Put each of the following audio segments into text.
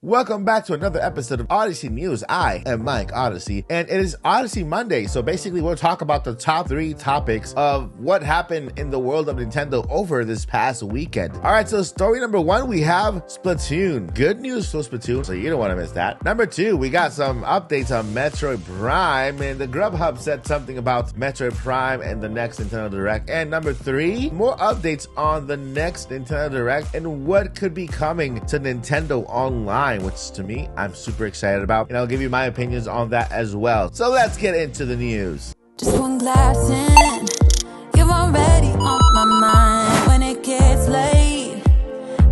Welcome back to another episode of Odyssey News. I am Mike Odyssey, and it is Odyssey Monday. So basically, we'll talk about the top 3 topics of what happened in the world of Nintendo over this past weekend. All right, so story number 1, we have Splatoon. Good news for Splatoon, so you don't want to miss that. Number 2, we got some updates on Metroid Prime, and the Grubhub said something about Metroid Prime and the next Nintendo Direct. And number 3, more updates on the next Nintendo Direct and what could be coming to Nintendo Online, which to me, I'm super excited about, and I'll give you my opinions on that as well. So let's get into the news. Just one glass in, you're already on my mind when it gets late.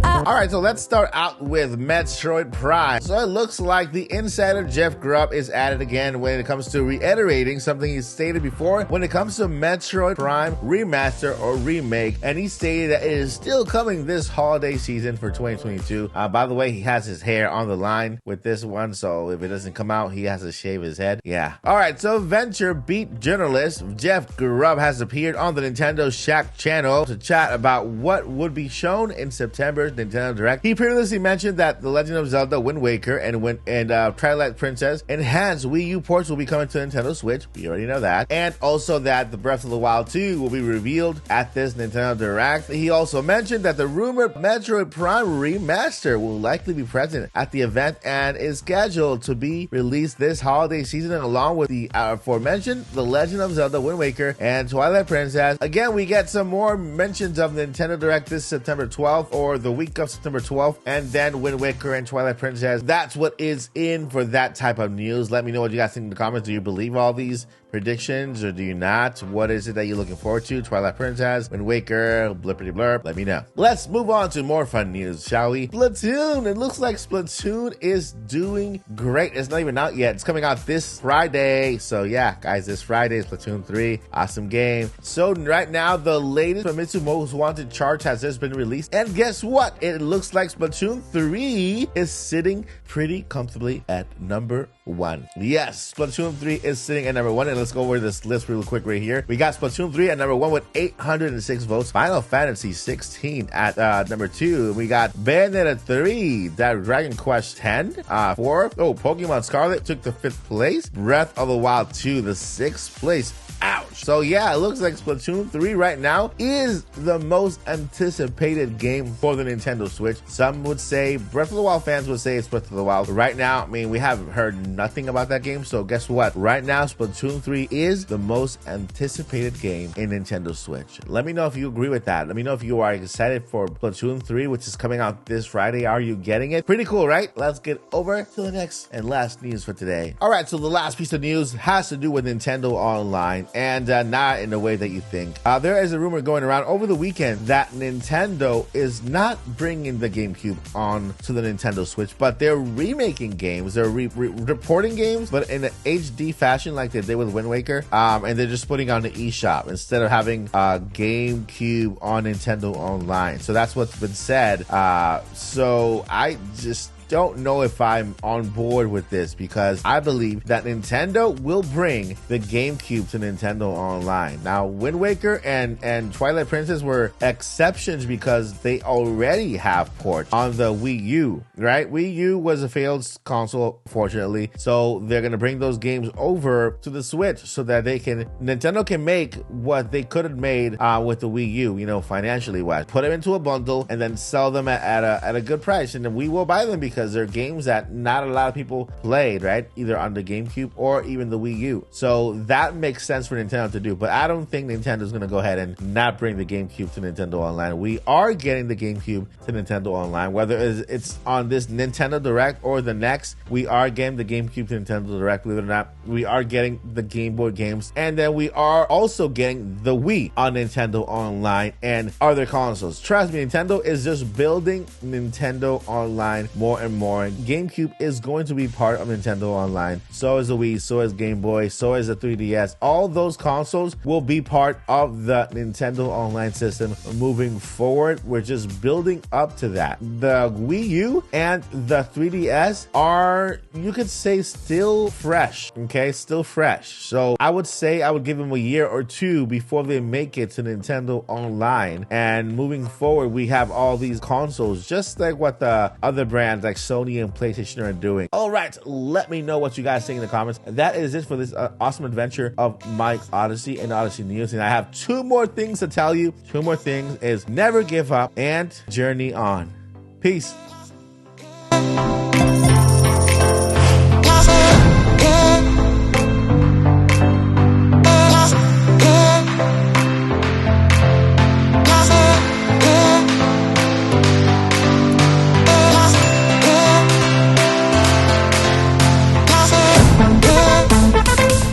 All right, so let's start out with Metroid Prime. So it looks like the insider Jeff Grubb is at it again when it comes to reiterating something he stated before when it comes to Metroid Prime Remaster or Remake, and he stated that it is still coming this holiday season for 2022. By the way, he has his hair on the line with this one, so if it doesn't come out, he has to shave his head. Yeah. All right, so Venture Beat journalist Jeff Grubb has appeared on the Nintendo Shack channel to chat about what would be shown in September's Nintendo Direct. He previously mentioned that The Legend of Zelda Wind Waker and Twilight Princess enhanced Wii U ports will be coming to Nintendo Switch. We already know that. And also that the Breath of the Wild 2 will be revealed at this Nintendo Direct. He also mentioned that the rumored Metroid Prime Remaster will likely be present at the event and is scheduled to be released this holiday season, and along with the aforementioned The Legend of Zelda Wind Waker and Twilight Princess. Again, we get some more mentions of Nintendo Direct this September 12th or the week of September 12th, and then Wind Waker and Twilight Princess. That's what is in for that type of news. Let me know what you guys think in the comments. Do you believe all these predictions or do you not? What is it that you're looking forward to? Twilight Princess, Wind Waker, blippity blurp? Let me know. Let's move on to more fun news, shall we? Splatoon. It looks like Splatoon is doing great. It's not even out yet. It's coming out this Friday. So yeah, guys, this Friday, Splatoon 3. Awesome game. So right now, the latest Famitsu Most Wanted chart has just been released. And guess what? It looks like Splatoon 3 is sitting pretty comfortably at number 1. Yes, Splatoon 3 is sitting at number 1, and let's go over this list real quick right here. We got Splatoon 3 at number 1 with 806 votes. Final Fantasy 16 at number 2. We got Bayonetta 3, that Dragon Quest 10, 4. Oh, Pokemon Scarlet took the 5th place. Breath of the Wild 2, the 6th place. Ouch. So yeah, it looks like Splatoon 3 right now is the most anticipated game for the Nintendo Switch. Some would say, Breath of the Wild fans would say it's Breath of the Wild. But right now, I mean, we have heard nothing about that game. So guess what? Right now, Splatoon 3 is the most anticipated game in Nintendo Switch. Let me know if you agree with that. Let me know if you are excited for Splatoon 3, which is coming out this Friday. Are you getting it? Pretty cool, right? Let's get over to the next and last news for today. All right, so the last piece of news has to do with Nintendo Online, and not in the way that you think. There is a rumor going around over the weekend that Nintendo is not bringing the GameCube on to the Nintendo Switch, but they're remaking games. They're reporting games, but in an HD fashion like they did with Wind Waker, and they're just putting on the eShop instead of having GameCube on Nintendo Online. So that's what's been said. So I just don't know if I'm on board with this, because I believe that Nintendo will bring the GameCube to Nintendo Online. Now, Wind Waker and Twilight Princess were exceptions because they already have ports on the Wii U, right? Wii U was a failed console, fortunately, so they're gonna bring those games over to the Switch so that Nintendo can make what they could have made with the Wii U, you know, financially wise. Put them into a bundle and then sell them at a good price, and then we will buy them because they're games that not a lot of people played, right? Either on the GameCube or even the Wii U. So that makes sense for Nintendo to do, but I don't think Nintendo's going to go ahead and not bring the GameCube to Nintendo Online. We are getting the GameCube to Nintendo Online, whether it's on this Nintendo Direct or the next. We are getting the GameCube to Nintendo Direct, believe it or not. We are getting the Game Boy games, and then we are also getting the Wii on Nintendo Online and other consoles. Trust me, Nintendo is just building Nintendo Online more and more. GameCube is going to be part of Nintendo Online. So is the Wii, so is Game Boy, so is the 3DS. All those consoles will be part of the Nintendo Online system moving forward. We're just building up to that. The Wii U and the 3DS are, you could say, still fresh. Okay, still fresh. So I would say I would give them a year or two before they make it to Nintendo Online. And moving forward, we have all these consoles, just like what the other brands like Sony and PlayStation are doing. All right, let me know what you guys think in the comments. That is it for this awesome adventure of Mike Odyssey and Odyssey News. And I have 2 more things to tell you. 2 more things is never give up and journey on. Peace.